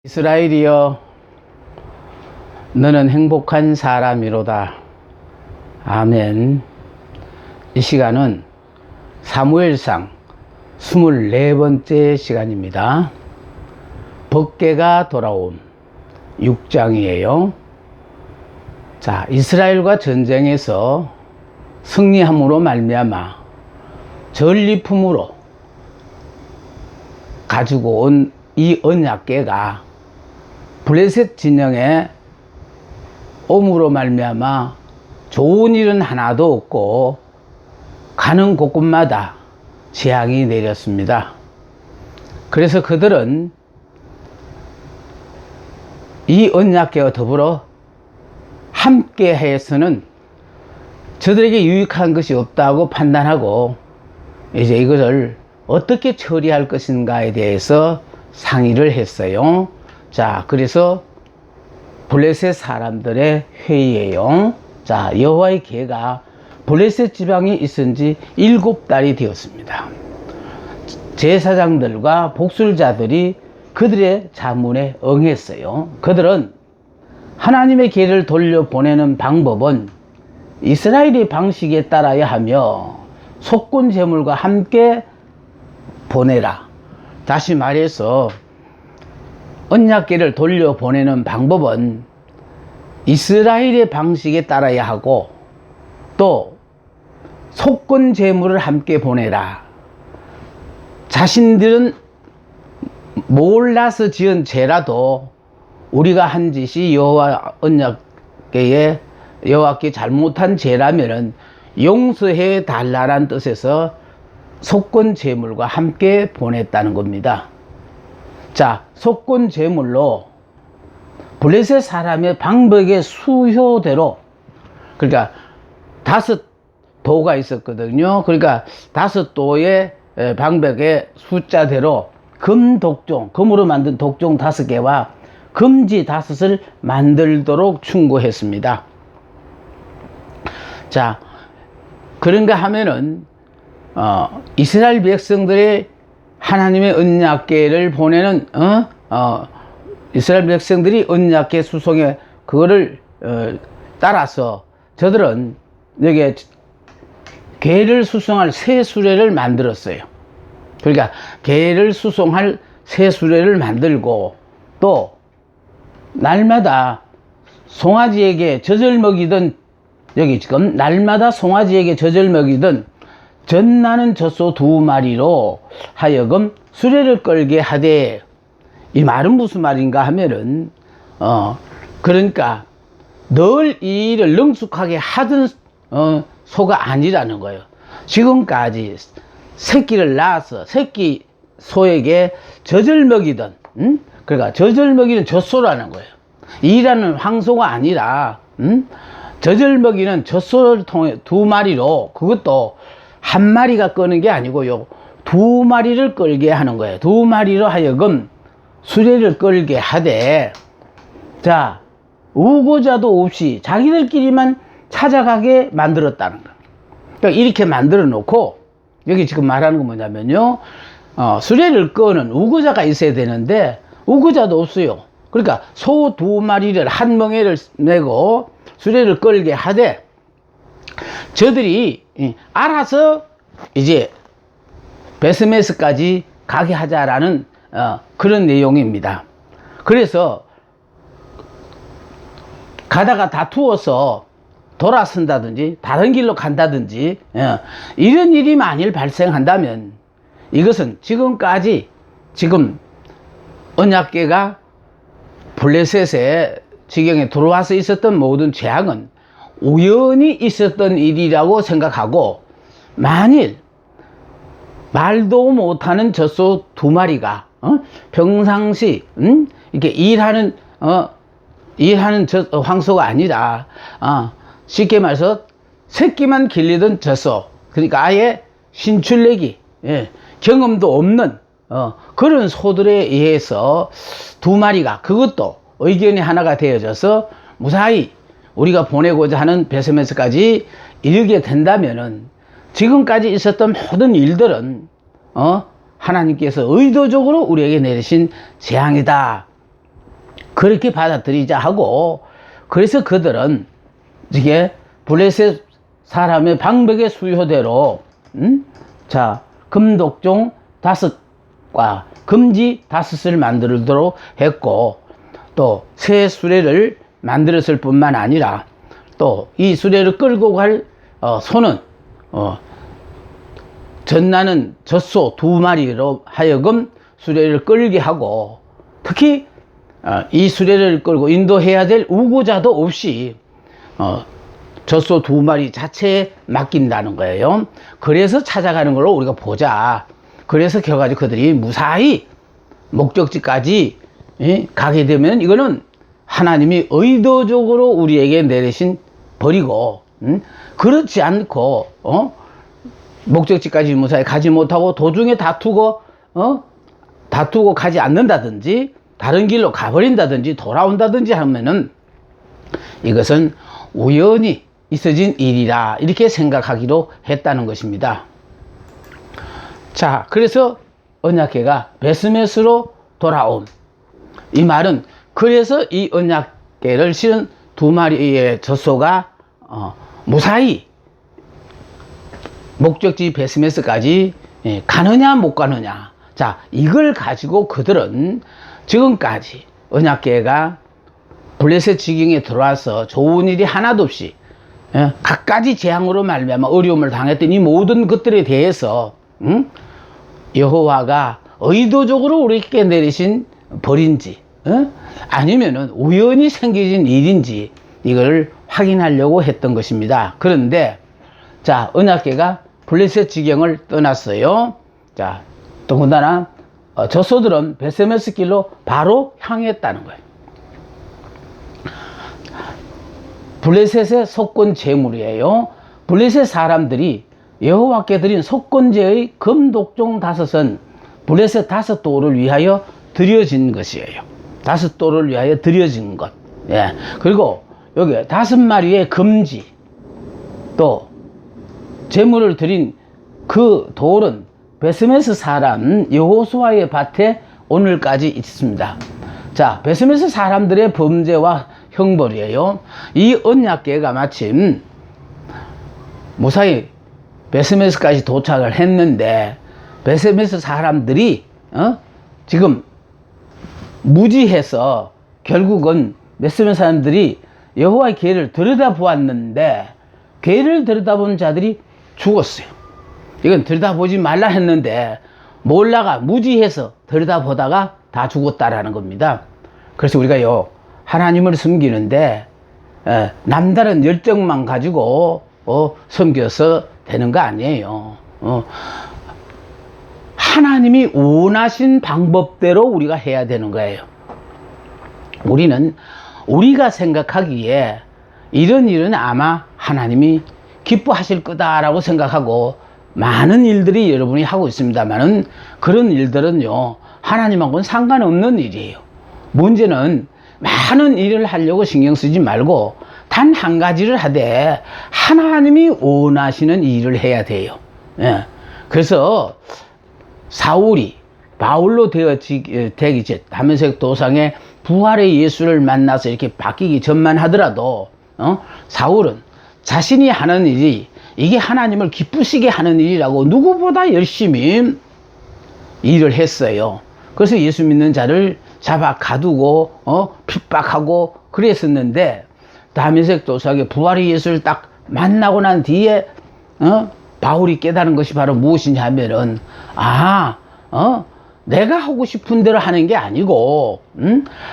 이스라엘이여, 너는 행복한 사람이로다. 아멘. 이 시간은 사무엘상 24번째 시간입니다. 법궤가 돌아온 6장이에요. 자, 이스라엘과 전쟁에서 승리함으로 말미암아 전리품으로 가지고 온 이 언약궤가 블레셋 진영에 옴으로 말미암아 좋은 일은 하나도 없고 가는 곳곳마다 재앙이 내렸습니다. 그래서 그들은 이 언약궤와 더불어 함께 해서는 저들에게 유익한 것이 없다고 판단하고 이제 이것을 어떻게 처리할 것인가에 대해서 상의를 했어요. 자, 그래서 블레셋 사람들의 회의예요. 자, 여호와의 궤가 블레셋 지방에 있은 지 7달이 되었습니다. 제사장들과 복술자들이 그들의 자문에 응했어요. 그들은 하나님의 궤를 돌려보내는 방법은 이스라엘의 방식에 따라야 하며 속군 제물과 함께 보내라. 다시 말해서 언약궤를 돌려보내는 방법은 이스라엘의 방식에 따라야 하고 또 속군 제물을 함께 보내라. 자신들은 몰라서 지은 죄라도 우리가 한 짓이 여호와 언약궤에 여호와께 잘못한 죄라면은 용서해 달라는 뜻에서 속건 제물과 함께 보냈다는 겁니다. 자, 속건 제물로 블레셋 사람의 방백의 수효대로, 그러니까 5도가 있었거든요. 그러니까 5도의 방백의 숫자대로 금독종, 금으로 만든 독종 5개와 금지 5을 만들도록 충고했습니다. 자, 그런가 하면은 이스라엘 백성들의 하나님의 언약궤를 보내는 이스라엘 백성들이 언약궤 수송에 그거를 따라서 저들은 여기에 궤를 수송할 새 수레를 만들었어요. 그러니까 궤를 수송할 새 수레를 만들고 또 날마다 송아지에게 젖을 먹이던, 여기 지금 날마다 송아지에게 젖을 먹이던 젖나는 젖소 2마리로 하여금 수레를 끌게 하되, 이 말은 무슨 말인가 하면은 그러니까 늘 이 일을 능숙하게 하던 소가 아니라는 거예요. 지금까지 새끼를 낳아서 새끼 소에게 젖을 먹이던, 그러니까 젖을 먹이는 젖소라는 거예요. 일하는 황소가 아니라 젖을 먹이는 젖소를 통해 2마리로, 그것도 1마리가 끄는 게 아니고요, 2마리를 끌게 하는 거예요. 2마리로 하여금 수레를 끌게 하되, 자, 우고자도 없이 자기들끼리만 찾아가게 만들었다는 거예요. 그러니까 이렇게 만들어 놓고, 여기 지금 말하는 건 뭐냐면요, 수레를 끄는 우고자가 있어야 되는데 우고자도 없어요. 그러니까 소 2마리를 한 멍에를 내고 수레를 끌게 하되, 저들이 알아서 이제 베스메스까지 가게 하자라는 그런 내용입니다. 그래서 가다가 다투어서 돌아선다든지 다른 길로 간다든지 이런 일이 만일 발생한다면 이것은 지금까지 지금 언약궤가 블레셋의 지경에 들어와서 있었던 모든 재앙은 우연히 있었던 일이라고 생각하고, 만일 말도 못하는 젖소 2마리가 평상시 이렇게 일하는 황소가 아니라 쉽게 말해서 새끼만 길리던 젖소, 그러니까 아예 신출내기, 경험도 없는 그런 소들에 의해서 2마리가, 그것도 의견이 하나가 되어져서 무사히 우리가 보내고자 하는 베스메스까지 이르게 된다면은 지금까지 있었던 모든 일들은 하나님께서 의도적으로 우리에게 내리신 재앙이다. 그렇게 받아들이자 하고, 그래서 그들은 이게 블레셋 사람의 방백의 수요대로 자, 금독종 5과 금지 5을 만들도록 했고, 또 새 수레를 만들었을 뿐만 아니라 또 이 수레를 끌고 갈 소는 전나는 젖소 2마리로 하여금 수레를 끌게 하고, 특히 이 수레를 끌고 인도해야 될 우고자도 없이 젖소 2마리 자체에 맡긴다는 거예요. 그래서 찾아가는 걸로 우리가 보자. 그래서 결과적으로 그들이 무사히 목적지까지 가게 되면 이거는 하나님이 의도적으로 우리에게 내리신 벌이고, 그렇지 않고 목적지까지 무사히 가지 못하고 도중에 다투고 가지 않는다든지 다른 길로 가버린다든지 돌아온다든지 하면은 이것은 우연히 있어진 일이라 이렇게 생각하기로 했다는 것입니다. 자, 그래서 언약궤가 베스메스로 돌아옴. 이 말은 그래서 이 언약궤를 실은 2마리의 젖소가 무사히 목적지 베스메스까지 가느냐 못 가느냐. 자, 이걸 가지고 그들은 지금까지 언약궤가 블레셋 지경에 들어와서 좋은 일이 하나도 없이 갖가지 재앙으로 말미암아 어려움을 당했던 이 모든 것들에 대해서 여호와가 의도적으로 우리에게 내리신 벌인지 아니면은 우연히 생겨진 일인지 이걸 확인하려고 했던 것입니다. 그런데 자, 언약궤가 블레셋 지경을 떠났어요. 자, 더군다나 젖소들은 베스메스 길로 바로 향했다는 거예요. 블레셋의 속건 제물이에요. 블레셋 사람들이 여호와께 드린 속건제의 금독종 5은 블레셋 5도를 위하여 드려진 것이에요. 5도를 위하여 드려진 것. 예. 그리고 여기 5마리의 금지, 또 제물을 드린 그 돌은 베스메스 사람 여호수아의 밭에 오늘까지 있습니다. 자, 베스메스 사람들의 범죄와 형벌이에요. 이 언약궤가 마침 무사히 베스메스까지 도착을 했는데 베스메스 사람들이 지금 무지해서 결국은 베스메스 사람들이 여호와의 궤를 들여다보았는데 궤를 들여다본 자들이 죽었어요. 이건 들여다보지 말라 했는데 몰라가 무지해서 들여다보다가 다 죽었다라는 겁니다. 그래서 우리가요 하나님을 섬기는데 남다른 열정만 가지고 섬겨서 되는 거 아니에요. 하나님이 원하신 방법대로 우리가 해야 되는 거예요. 우리는 우리가 생각하기에 이런 일은 아마 하나님이 기뻐하실 거다라고 생각하고 많은 일들이 여러분이 하고 있습니다만은 그런 일들은요 하나님하고는 상관없는 일이에요. 문제는 많은 일을 하려고 신경 쓰지 말고 단 한 가지를 하되 하나님이 원하시는 일을 해야 돼요. 예. 그래서 사울이 바울로 되기 전 다메섹 도상에 부활의 예수를 만나서 이렇게 바뀌기 전만 하더라도 사울은 자신이 하는 일이 이게 하나님을 기쁘시게 하는 일이라고 누구보다 열심히 일을 했어요. 그래서 예수 믿는 자를 잡아 가두고 핍박하고 그랬었는데 다메섹 도상에 부활의 예수를 딱 만나고 난 뒤에 바울이 깨달은 것이 바로 무엇이냐 하면은 내가 하고 싶은 대로 하는 게 아니고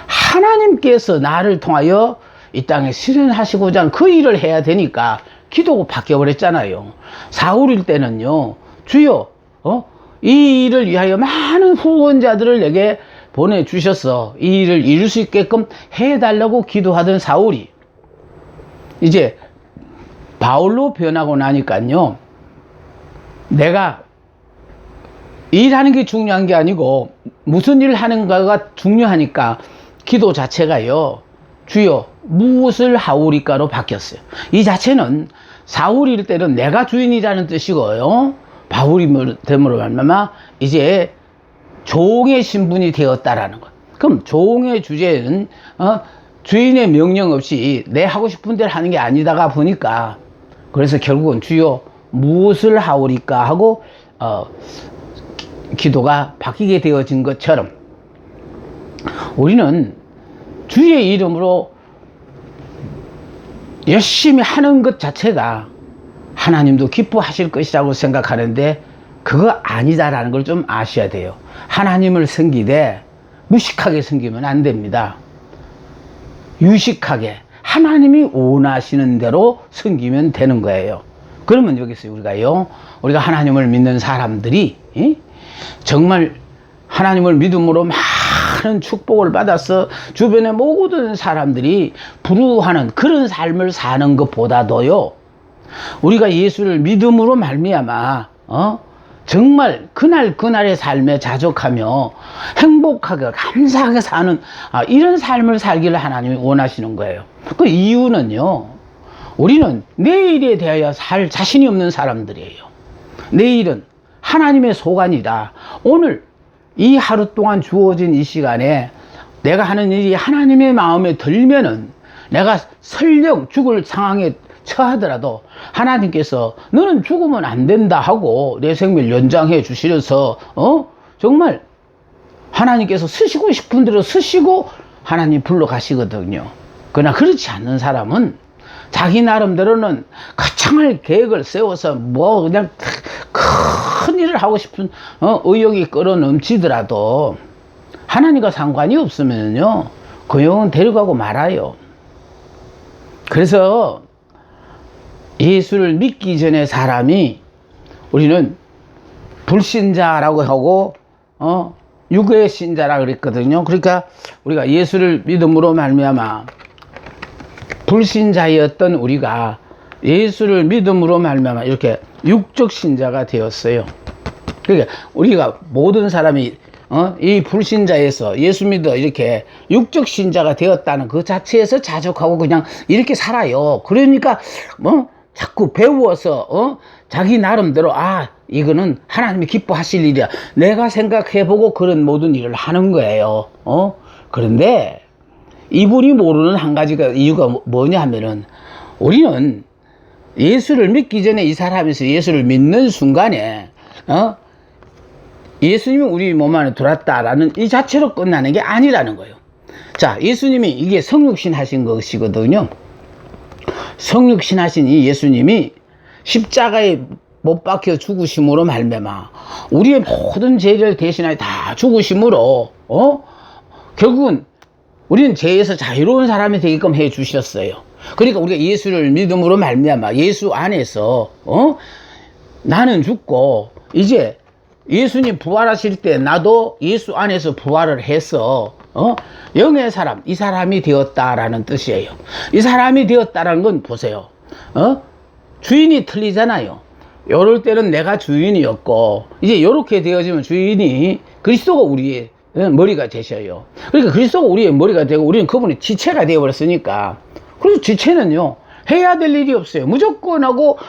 하나님께서 나를 통하여 이 땅에 실현하시고자 하는 그 일을 해야 되니까 기도가 바뀌어버렸잖아요. 사울일 때는요 주여 이 일을 위하여 많은 후원자들을 내게 보내주셔서 이 일을 이룰 수 있게끔 해달라고 기도하던 사울이 이제 바울로 변하고 나니까요 내가 일하는 게 중요한 게 아니고 무슨 일을 하는가가 중요하니까 기도 자체가요 주여 무엇을 하오리까로 바뀌었어요. 이 자체는 사울일 때는 내가 주인이라는 뜻이고요 바울이 됨으로 말미암아 이제 종의 신분이 되었다라는 것. 그럼 종의 주제는 주인의 명령 없이 내 하고 싶은 대로 하는 게 아니다가 보니까, 그래서 결국은 주여 무엇을 하오리까 하고 기도가 바뀌게 되어진 것처럼, 우리는 주의 이름으로 열심히 하는 것 자체가 하나님도 기뻐하실 것이라고 생각하는데, 그거 아니다라는 걸 좀 아셔야 돼요. 하나님을 섬기되 무식하게 섬기면 안 됩니다. 유식하게 하나님이 원하시는 대로 섬기면 되는 거예요. 그러면 여기서 우리가 하나님을 믿는 사람들이 정말 하나님을 믿음으로 많은 축복을 받아서 주변의 모든 사람들이 부러워하는 그런 삶을 사는 것보다도요, 우리가 예수를 믿음으로 말미암아 정말 그날의 삶에 자족하며 행복하게 감사하게 사는 이런 삶을 살기를 하나님이 원하시는 거예요. 그 이유는요, 우리는 내일에 대하여 살 자신이 없는 사람들이에요. 내일은 하나님의 소관이다. 오늘 이 하루 동안 주어진 이 시간에 내가 하는 일이 하나님의 마음에 들면은, 내가 설령 죽을 상황에 처하더라도 하나님께서 너는 죽으면 안 된다 하고 내 생명을 연장해 주시려서 정말 하나님께서 쓰시고 싶은 대로 쓰시고 하나님 불러 가시거든요. 그러나 그렇지 않는 사람은 자기 나름대로는 거창할 계획을 세워서 그냥 큰 일을 하고 싶은 의욕이 끌어 넘치더라도 하나님과 상관이 없으면요, 그 영은 데려가고 말아요. 그래서 예수를 믿기 전에 사람이, 우리는 불신자라고 하고 육의 신자라 그랬거든요. 그러니까 우리가 예수를 믿음으로 말미암아 불신자였던 우리가 예수를 믿음으로 말미암아 이렇게 육적 신자가 되었어요. 그러니까 우리가 모든 사람이 이 불신자에서 예수 믿어 이렇게 육적 신자가 되었다는 그 자체에서 자족하고 그냥 이렇게 살아요. 그러니까 자꾸 배워서 자기 나름대로 이거는 하나님이 기뻐하실 일이야, 내가 생각해보고 그런 모든 일을 하는 거예요. 그런데 이분이 모르는 한 가지가 이유가 뭐냐 하면은, 우리는 예수를 믿기 전에 이 사람에서 예수를 믿는 순간에 예수님이 우리 몸 안에 들어왔다라는 이 자체로 끝나는 게 아니라는 거예요. 자, 예수님이 이게 성육신 하신 것이거든요. 성육신 하신 이 예수님이 십자가에 못 박혀 죽으심으로 말미암아 우리의 모든 죄를 대신하여 다 죽으심으로 결국은 우리는 죄에서 자유로운 사람이 되게끔 해 주셨어요. 그러니까 우리가 예수를 믿음으로 말미암아 예수 안에서 나는 죽고 이제 예수님 부활하실 때 나도 예수 안에서 부활을 해서 영의 사람, 이 사람이 되었다라는 뜻이에요. 이 사람이 되었다라는 건 보세요. 주인이 틀리잖아요. 요럴 때는 내가 주인이었고 이제 요렇게 되어지면 주인이 그리스도가 우리의 머리가 되셔요. 그러니까 그리스도가 우리의 머리가 되고 우리는 그분의 지체가 되어버렸으니까, 그래서 지체는요 해야 될 일이 없어요. 무조건 하고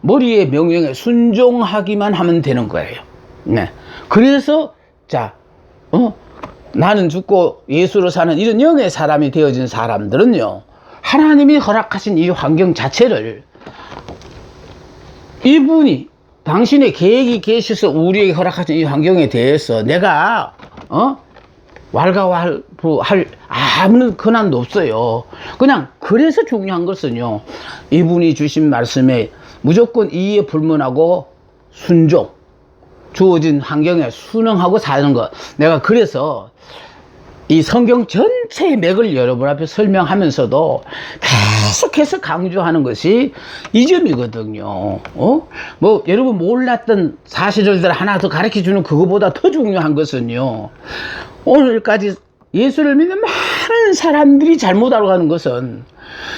머리의 명령에 순종하기만 하면 되는 거예요. 네. 그래서 자 나는 죽고 예수로 사는 이런 영의 사람이 되어진 사람들은요, 하나님이 허락하신 이 환경 자체를 이분이 당신의 계획이 계셔서 우리에게 허락하신 이 환경에 대해서 내가 왈가왈부할 아무런 권한도 없어요. 그냥 그래서 중요한 것은요, 이분이 주신 말씀에 무조건 이에 불문하고 순종, 주어진 환경에 순응하고 사는 것. 내가 그래서 이 성경 전체의 맥을 여러분 앞에 설명하면서도 계속해서 강조하는 것이 이 점이거든요. 뭐 여러분 몰랐던 사실들 하나 더 가르쳐 주는 그거보다 더 중요한 것은요, 오늘까지 예수를 믿는 많은 사람들이 잘못 알아가는 것은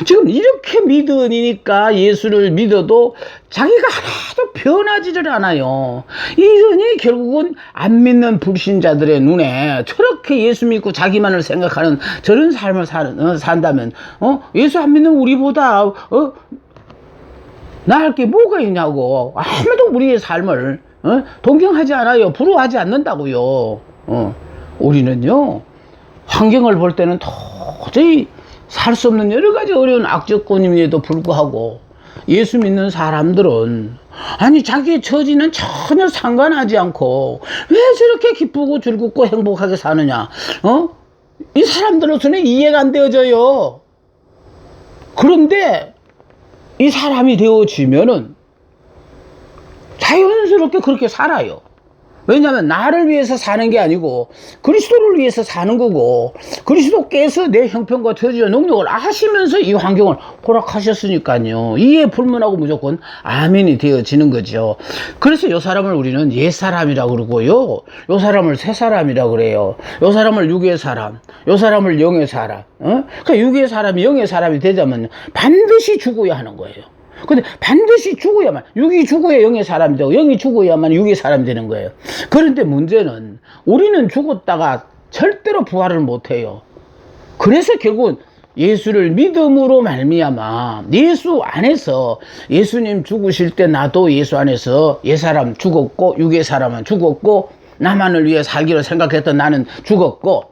지금 이렇게 믿으니까 예수를 믿어도 자기가 하나도 변하지를 않아요. 이러니 결국은 안 믿는 불신자들의 눈에 저렇게 예수 믿고 자기만을 생각하는 저런 삶을 산다면 예수 안 믿는 우리보다 나을 게 뭐가 있냐고. 아무도 우리의 삶을 동경하지 않아요. 부러워하지 않는다고요. 우리는요 환경을 볼 때는 도저히 살 수 없는 여러 가지 어려운 악조건임에도 불구하고 예수 믿는 사람들은 아니 자기의 처지는 전혀 상관하지 않고 왜 저렇게 기쁘고 즐겁고 행복하게 사느냐? 이 사람들로서는 이해가 안 되어져요. 그런데 이 사람이 되어지면은 자연스럽게 그렇게 살아요. 왜냐하면 나를 위해서 사는 게 아니고 그리스도를 위해서 사는 거고, 그리스도께서 내 형편과 처지와 능력을 아시면서 이 환경을 허락하셨으니까요. 이에 불문하고 무조건 아멘이 되어지는 거죠. 그래서 이 사람을 우리는 옛사람이라고 그러고요, 이 사람을 새사람이라고 그래요. 이 사람을 육의 사람, 이 사람을 영의 사람. 그러니까 육의 사람이 영의 사람이 되자면 반드시 죽어야 하는 거예요. 근데 반드시 죽어야만, 육이 죽어야 영의 사람이 되고 영이 죽어야만 육의 사람이 되는 거예요. 그런데 문제는 우리는 죽었다가 절대로 부활을 못해요. 그래서 결국은 예수를 믿음으로 말미암아 예수 안에서, 예수님 죽으실 때 나도 예수 안에서 옛사람 죽었고 육의 사람은 죽었고 나만을 위해 살기로 생각했던 나는 죽었고,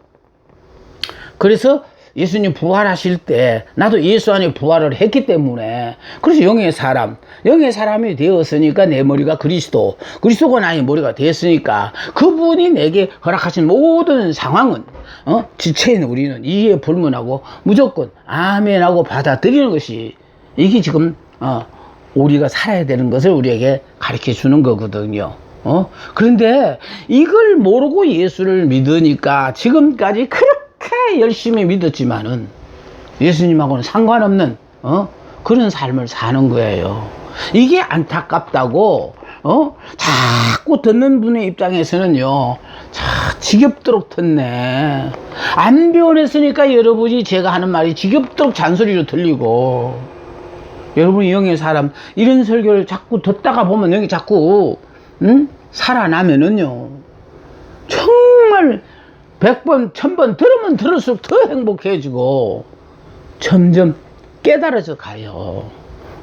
그래서 예수님 부활하실 때 나도 예수 안에 부활을 했기 때문에, 그래서 영의 사람이 되었으니까 내 머리가 그리스도가 나의 머리가 되었으니까 그분이 내게 허락하신 모든 상황은 지체인 우리는 이에 불문하고 무조건 아멘하고 받아들이는 것이, 이게 지금 우리가 살아야 되는 것을 우리에게 가르쳐 주는 거거든요. 그런데 이걸 모르고 예수를 믿으니까 지금까지 그렇게 열심히 믿었지만은 예수님하고는 상관없는 그런 삶을 사는 거예요. 이게 안타깝다고 자꾸 듣는 분의 입장에서는요, 지겹도록 듣네. 안 변했으니까 여러분이 제가 하는 말이 지겹도록 잔소리로 들리고, 여러분이 영의 사람 이런 설교를 자꾸 듣다가 보면 여기 자꾸 살아나면은요, 정말 100번, 1000번 들으면 들을수록 더 행복해지고 점점 깨달아져 가요.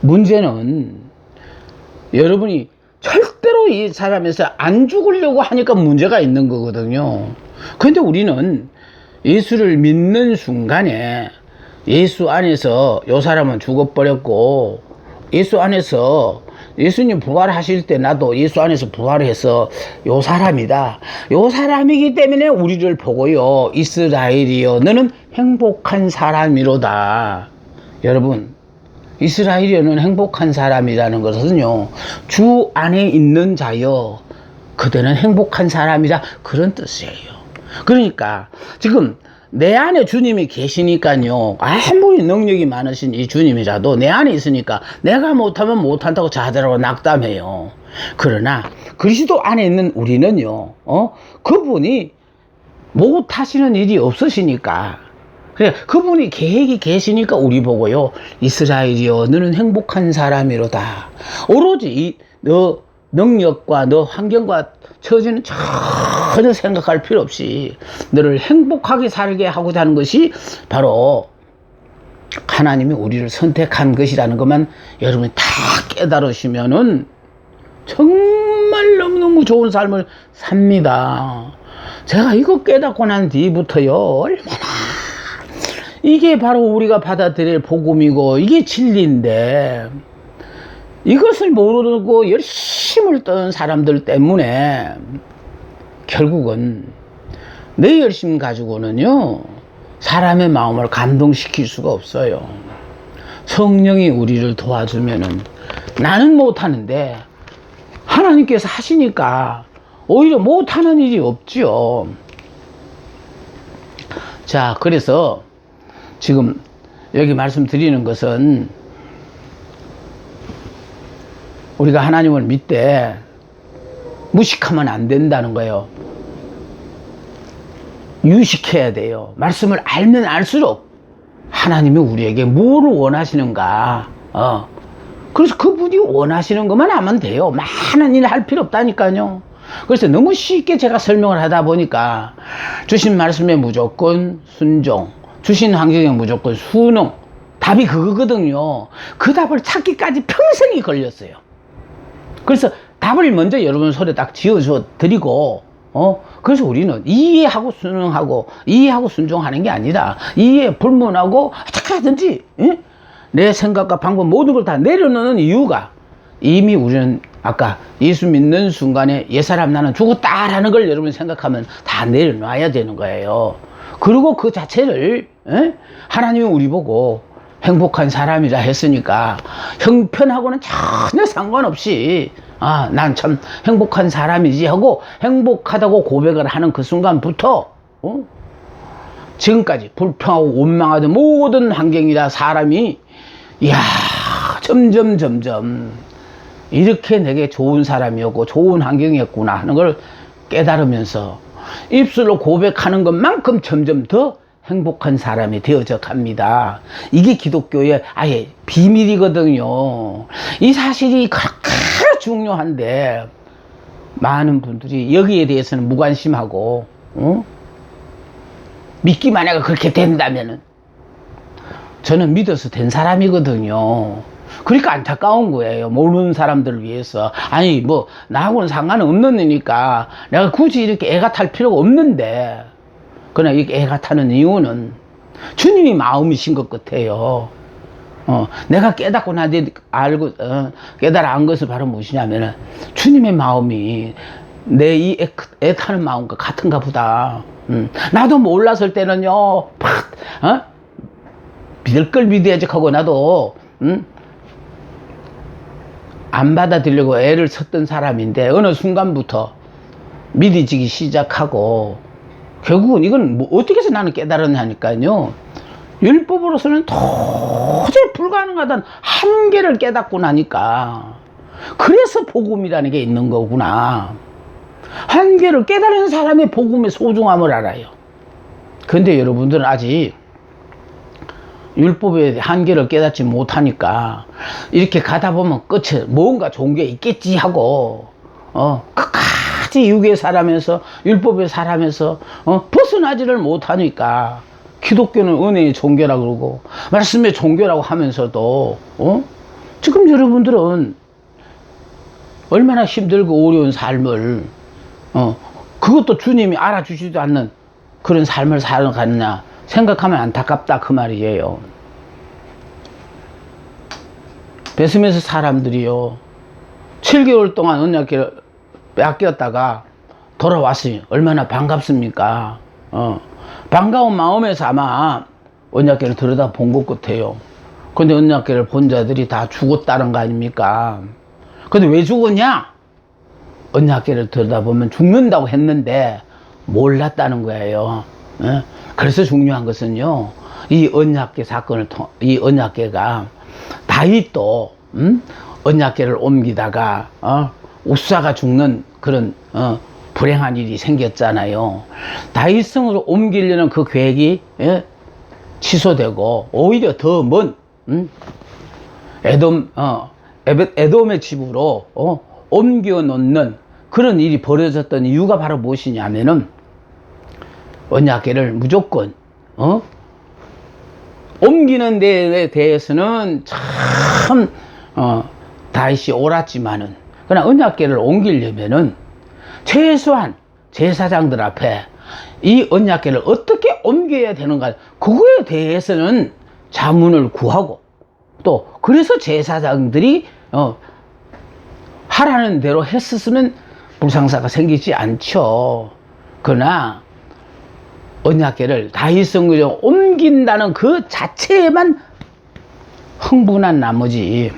문제는 여러분이 절대로 이 사람에서 안 죽으려고 하니까 문제가 있는 거거든요. 그런데 우리는 예수를 믿는 순간에 예수 안에서 이 사람은 죽어버렸고, 예수 안에서 예수님 부활하실 때 나도 예수 안에서 부활해서 요 사람이다. 요 사람이기 때문에 우리를 보고요, 이스라엘이여 너는 행복한 사람이로다. 여러분, 이스라엘이여는 행복한 사람이라는 것은요, 주 안에 있는 자여 그대는 행복한 사람이다, 그런 뜻이에요. 그러니까 지금 내 안에 주님이 계시니까요, 아무리 능력이 많으신 이 주님이라도 내 안에 있으니까 내가 못하면 못한다고 자들하고 낙담해요. 그러나 그리스도 안에 있는 우리는요, 그분이 못하시는 일이 없으시니까, 그래, 그분이 계획이 계시니까 우리 보고요, 이스라엘이여 너는 행복한 사람이로다. 오로지 너 능력과 너 환경과 처지는 전혀 생각할 필요 없이 너를 행복하게 살게 하고자 하는 것이 바로 하나님이 우리를 선택한 것이라는 것만 여러분이 다 깨달으시면은 정말 너무너무 좋은 삶을 삽니다. 제가 이거 깨닫고 난 뒤부터요, 얼마나 이게 바로 우리가 받아들일 복음이고 이게 진리인데, 이것을 모르고 열심을 떠는 사람들 때문에 결국은 내 열심 가지고는요, 사람의 마음을 감동시킬 수가 없어요. 성령이 우리를 도와주면은, 나는 못하는데 하나님께서 하시니까 오히려 못하는 일이 없죠. 자, 그래서 지금 여기 말씀드리는 것은, 우리가 하나님을 믿되 무식하면 안 된다는 거예요. 유식해야 돼요. 말씀을 알면 알수록 하나님이 우리에게 뭐를 원하시는가, 그래서 그분이 원하시는 것만 하면 돼요. 많은 일 할 필요 없다니까요. 그래서 너무 쉽게 제가 설명을 하다 보니까 주신 말씀에 무조건 순종, 주신 환경에 무조건 순응, 답이 그거거든요. 그 답을 찾기까지 평생이 걸렸어요. 그래서 답을 먼저 여러분 손에 딱 쥐어줘 드리고 그래서 우리는 이해하고 순종하는 게 아니라 이해 불문하고 어떻게 하든지 내 생각과 방법 모든 걸 다 내려놓는 이유가 이미 우리는 아까 예수 믿는 순간에 옛사람 나는 죽었다라는 걸 여러분 생각하면 다 내려놔야 되는 거예요. 그리고 그 자체를 하나님이 우리 보고 행복한 사람이라 했으니까 형편하고는 전혀 상관없이 난 참 행복한 사람이지 하고 행복하다고 고백을 하는 그 순간부터 지금까지 불평하고 원망하던 모든 환경이나 사람이 점점 이렇게 내게 좋은 사람이었고 좋은 환경이었구나 하는 걸 깨달으면서 입술로 고백하는 것만큼 점점 더 행복한 사람이 되어져 갑니다. 이게 기독교의 아예 비밀이거든요. 이 사실이 그렇게 중요한데 많은 분들이 여기에 대해서는 무관심하고 믿기만 해가 그렇게 된다면은 저는 믿어서 된 사람이거든요. 그러니까 안타까운 거예요. 모르는 사람들을 위해서. 아니 나하고는 상관없는 일이니까 내가 굳이 이렇게 애가 탈 필요가 없는데 그러나 이렇게 애가 타는 이유는 주님이 마음이신 것 같아요. 내가 깨닫고 깨달아 안 것은 바로 무엇이냐면은 주님의 마음이 내 이 애 타는 마음과 같은가 보다. 나도 몰랐을 때는요 믿을 걸 믿어야지 하고 나도 안 받아들이려고 애를 썼던 사람인데 어느 순간부터 믿어지기 시작하고 결국은 이건 어떻게 해서 나는 깨달았냐니까요. 율법으로서는 도저히 불가능하다는 한계를 깨닫고 나니까 그래서 복음이라는 게 있는 거구나. 한계를 깨달은 사람의 복음의 소중함을 알아요. 근데 여러분들은 아직 율법의 한계를 깨닫지 못하니까 이렇게 가다 보면 끝에 뭔가 좋은 게 있겠지 하고 끝까지 육의 살아면서 율법의 살아면서 벗어나지를 못하니까 기독교는 은혜의 종교라고 그러고 말씀의 종교라고 하면서도 지금 여러분들은 얼마나 힘들고 어려운 삶을 그것도 주님이 알아주지도 않는 그런 삶을 살아가느냐 생각하면 안타깝다 그 말이에요. 베스메스 사람들이요 7개월 동안 언약궤를 빼앗겼다가 돌아왔으니 얼마나 반갑습니까? 반가운 마음에서 아마 언약궤를 들여다 본 것 같아요. 근데 언약궤를 본 자들이 다 죽었다는 거 아닙니까? 근데 왜 죽었냐? 언약궤를 들여다보면 죽는다고 했는데 몰랐다는 거예요. 그래서 중요한 것은요, 이 언약궤 사건을 이 언약궤가 다윗도 언약궤를 옮기다가 우사가 죽는 그런 불행한 일이 생겼잖아요. 다윗성으로 옮기려는 그 계획이 취소되고 오히려 더 먼 에돔의 집으로 옮겨 놓는 그런 일이 벌어졌던 이유가 바로 무엇이냐면은 언약궤를 무조건 옮기는 데에 대해서는 참 다윗이 옳았지만은 그러나 언약궤를 옮기려면은 최소한 제사장들 앞에 이 언약궤를 어떻게 옮겨야 되는가 그거에 대해서는 자문을 구하고 또 그래서 제사장들이 하라는 대로 했었으면 불상사가 생기지 않죠. 그러나 언약궤를 다윗성으로 옮긴다는 그 자체에만 흥분한 나머지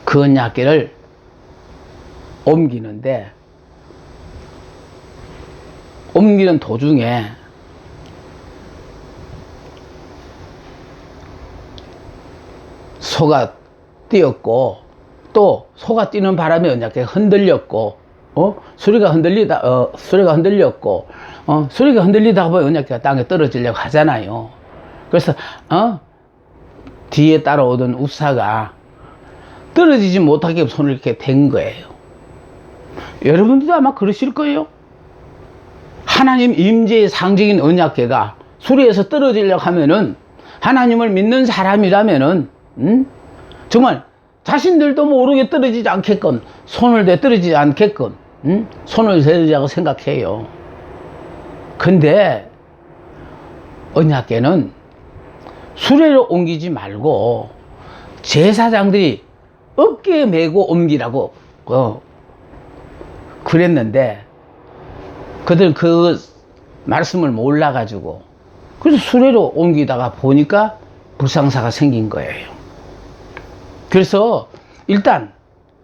그 언약궤를 옮기는데 옮기는 도중에 소가 뛰었고 또 소가 뛰는 바람에 언약궤가 흔들렸고 수리가 흔들렸고 수리가 흔들리다 보면 언약궤가 땅에 떨어지려고 하잖아요. 그래서 뒤에 따라오던 우사가 떨어지지 못하게 손을 이렇게 댄 거예요. 여러분들도 아마 그러실 거예요. 하나님 임재의 상징인 언약궤가 수리에서 떨어지려고 하면은 하나님을 믿는 사람이라면은 정말 자신들도 모르게 떨어지지 않게끔 손을 대 떨어지지 않게끔 손을 대자고 생각해요. 근데 언약궤는 수레로 옮기지 말고 제사장들이 어깨에 메고 옮기라고 그랬는데 그들 그 말씀을 몰라가지고 그래서 수레로 옮기다가 보니까 불상사가 생긴 거예요. 그래서 일단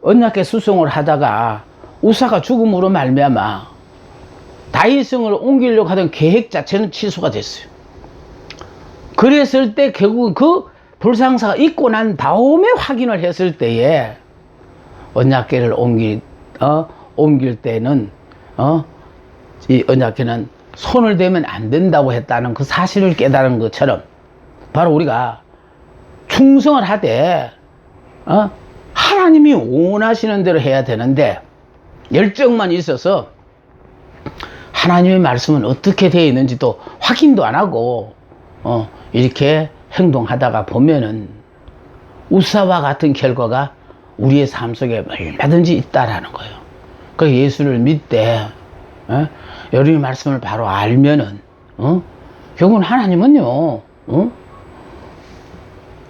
언약궤 수송을 하다가 우사가 죽음으로 말미암아 다윗성을 옮기려고 하던 계획 자체는 취소가 됐어요. 그랬을 때 결국 그 불상사가 있고 난 다음에 확인을 했을 때에 언약궤를 옮길 때는 이 언약궤는 손을 대면 안 된다고 했다는 그 사실을 깨달은 것처럼 바로 우리가 충성을 하되 하나님이 원하시는 대로 해야 되는데 열정만 있어서 하나님의 말씀은 어떻게 되어 있는지도 확인도 안 하고 이렇게 행동하다가 보면은 우사와 같은 결과가 우리의 삶 속에 얼마든지 있다라는 거예요. 그 예수를 믿되 여러분의 말씀을 바로 알면은 결국은 하나님은요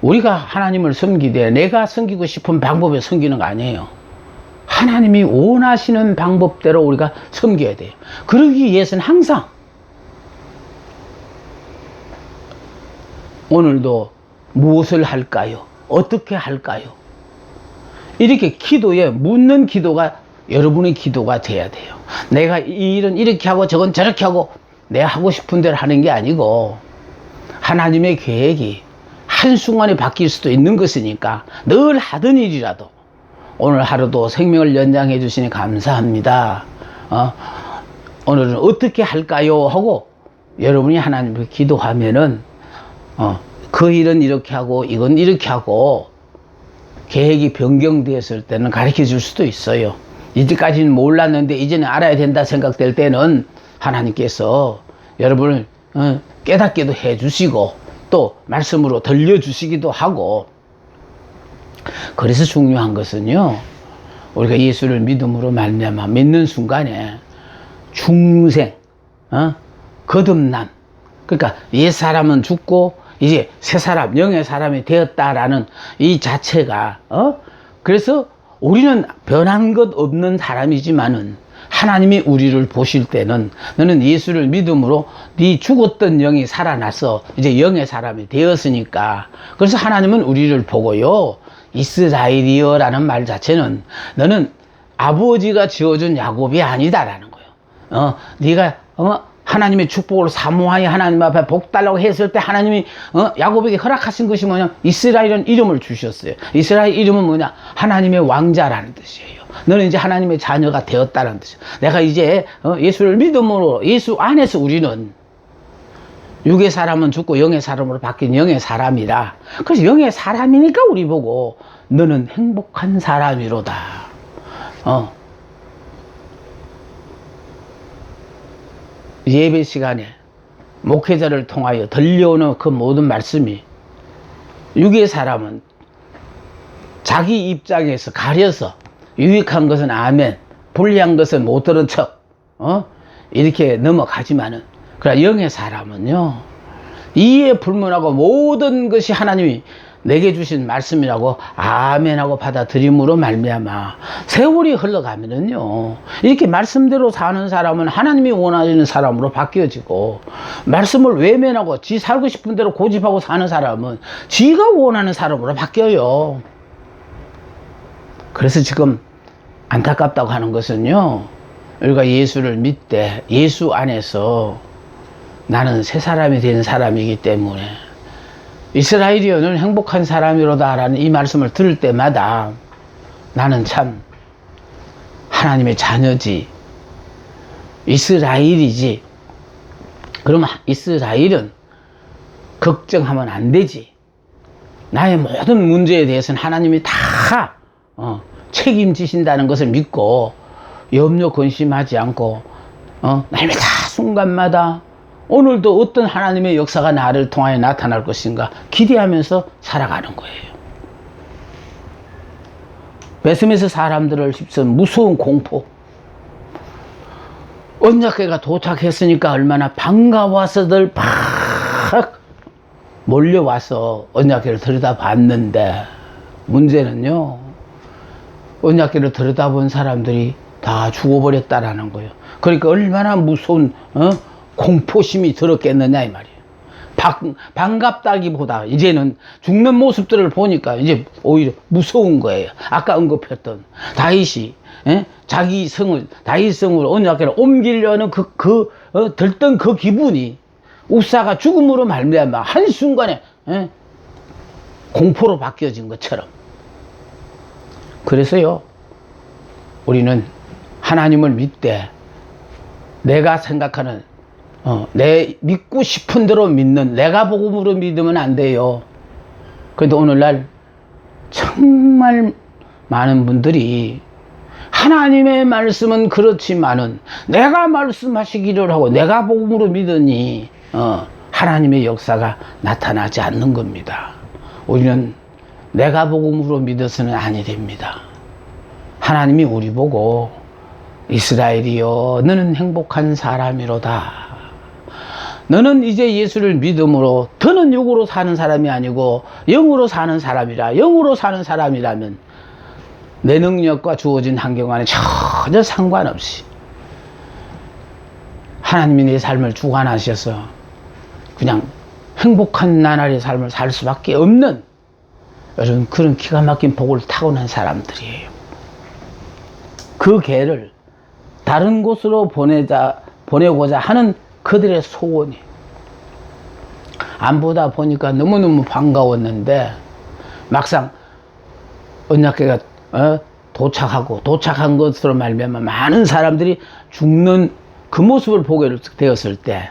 우리가 하나님을 섬기되 내가 섬기고 싶은 방법에 섬기는 거 아니에요. 하나님이 원하시는 방법대로 우리가 섬겨야 돼요. 그러기 위해서는 항상 오늘도 무엇을 할까요? 어떻게 할까요? 이렇게 기도에 묻는 기도가 여러분의 기도가 돼야 돼요. 내가 이 일은 이렇게 하고 저건 저렇게 하고 내가 하고 싶은 대로 하는 게 아니고 하나님의 계획이 한순간에 바뀔 수도 있는 것이니까 늘 하던 일이라도 오늘 하루도 생명을 연장해 주시니 감사합니다. 오늘은 어떻게 할까요? 하고 여러분이 하나님께 기도하면은 그 일은 이렇게 하고 이건 이렇게 하고 계획이 변경되었을 때는 가르쳐 줄 수도 있어요. 이제까지는 몰랐는데 이제는 알아야 된다 생각될 때는 하나님께서 여러분을 깨닫게도 해 주시고 또 말씀으로 들려주시기도 하고 그래서 중요한 것은요 우리가 예수를 믿음으로 말미암아 믿는 순간에 중생 거듭남 그러니까 옛 사람은 죽고 이제 새 사람 영의 사람이 되었다라는 이 자체가 그래서 우리는 변한 것 없는 사람이지만은 하나님이 우리를 보실 때는 너는 예수를 믿음으로 네 죽었던 영이 살아나서 이제 영의 사람이 되었으니까 그래서 하나님은 우리를 보고요 이스라엘이여라는 말 자체는 너는 아버지가 지어준 야곱이 아니다라는 거예요. 네가 하나님의 축복을 사모하여 하나님 앞에 복 달라고 했을 때 하나님이 야곱에게 허락하신 것이 뭐냐 이스라엘은 이름을 주셨어요. 이스라엘 이름은 뭐냐 하나님의 왕자라는 뜻이에요. 너는 이제 하나님의 자녀가 되었다는 뜻이에요. 내가 이제 예수를 믿음으로 예수 안에서 우리는 육의 사람은 죽고 영의 사람으로 바뀐 영의 사람이라 그래서 영의 사람이니까 우리 보고 너는 행복한 사람이로다. 예배 시간에 목회자를 통하여 들려오는 그 모든 말씀이 육의 사람은 자기 입장에서 가려서 유익한 것은 아멘 불리한 것은 못 들은 척 이렇게 넘어가지만은 그러나 영의 사람은요 이에 불문하고 모든 것이 하나님이 내게 주신 말씀이라고 아멘하고 받아들임으로 말미암아 세월이 흘러가면은요 이렇게 말씀대로 사는 사람은 하나님이 원하시는 사람으로 바뀌어지고 말씀을 외면하고 지 살고 싶은 대로 고집하고 사는 사람은 지가 원하는 사람으로 바뀌어요. 그래서 지금 안타깝다고 하는 것은요 우리가 예수를 믿되 예수 안에서 나는 새 사람이 된 사람이기 때문에 이스라엘이여는 행복한 사람이로다 라는 이 말씀을 들을 때마다 나는 참 하나님의 자녀지 이스라엘이지 그러면 이스라엘은 걱정하면 안 되지 나의 모든 문제에 대해서는 하나님이 다 책임지신다는 것을 믿고 염려 근심하지 않고 날마다 순간마다 오늘도 어떤 하나님의 역사가 나를 통하여 나타날 것인가 기대하면서 살아가는 거예요. 베스메스 사람들을 휩쓴 무서운 공포 언약궤가 도착했으니까 얼마나 반가워서들 팍 몰려와서 언약궤를 들여다봤는데, 문제는요, 언약궤를 들여다본 사람들이 다 죽어버렸다라는 거예요. 그러니까 얼마나 무서운 공포심이 들었겠느냐 이 말이에요. 반갑다기보다 이제는 죽는 모습들을 보니까 이제 오히려 무서운 거예요. 아까 언급했던 다윗이 자기 성을, 다윗 성으로 언약궤를 옮기려는 들던 그 기분이 우사가 죽음으로 말미암아 한순간에 공포로 바뀌어진 것처럼. 그래서요, 우리는 하나님을 믿되 내가 생각하는 내 믿고 싶은 대로 믿는, 내가 복음으로 믿으면 안 돼요. 그런데 오늘날 정말 많은 분들이 하나님의 말씀은 그렇지만은 내가 말씀하시기를 하고 내가 복음으로 믿으니 하나님의 역사가 나타나지 않는 겁니다. 우리는 내가 복음으로 믿어서는 아니 됩니다. 하나님이 우리 보고 이스라엘이여 너는 행복한 사람이로다. 너는 이제 예수를 믿음으로 더는 육으로 사는 사람이 아니고 영으로 사는 사람이라. 영으로 사는 사람이라면 내 능력과 주어진 환경과는 전혀 상관없이 하나님이 내 삶을 주관하셔서 그냥 행복한 나날의 삶을 살 수밖에 없는, 여러분, 그런 기가 막힌 복을 타고난 사람들이에요. 그 개를 다른 곳으로 보내고자 하는 그들의 소원이, 안 보다 보니까 너무너무 반가웠는데 막상 언약궤가 도착한 것으로 말미암아 많은 사람들이 죽는 그 모습을 보게 되었을 때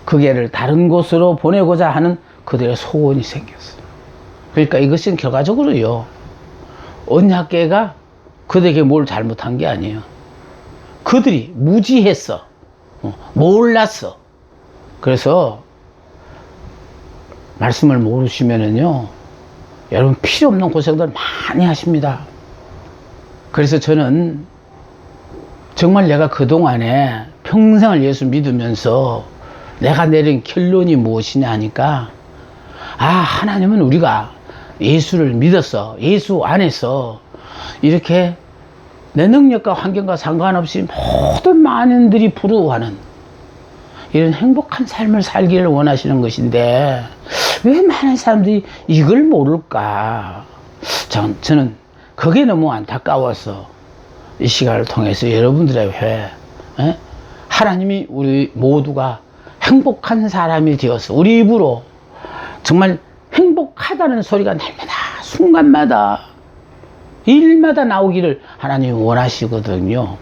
그 개를 다른 곳으로 보내고자 하는 그들의 소원이 생겼어요. 그러니까 이것은 결과적으로요, 언약궤가 그들에게 뭘 잘못한 게 아니에요. 그들이 무지했어. 몰랐어. 그래서 말씀을 모르시면은요, 여러분 필요 없는 고생들 많이 하십니다. 그래서 저는 정말 내가 그동안에 평생을 예수 믿으면서 내가 내린 결론이 무엇이냐 하니까, 하나님은 우리가 예수를 믿었어. 예수 안에서 이렇게 내 능력과 환경과 상관없이 모든 많은들이 부러워하는 이런 행복한 삶을 살기를 원하시는 것인데 왜 많은 사람들이 이걸 모를까? 저는 그게 너무 안타까워서 이 시간을 통해서 여러분들에게 하나님이 우리 모두가 행복한 사람이 되어서 우리 입으로 정말 행복하다는 소리가 날마다 순간마다 일마다 나오기를 하나님이 원하시거든요.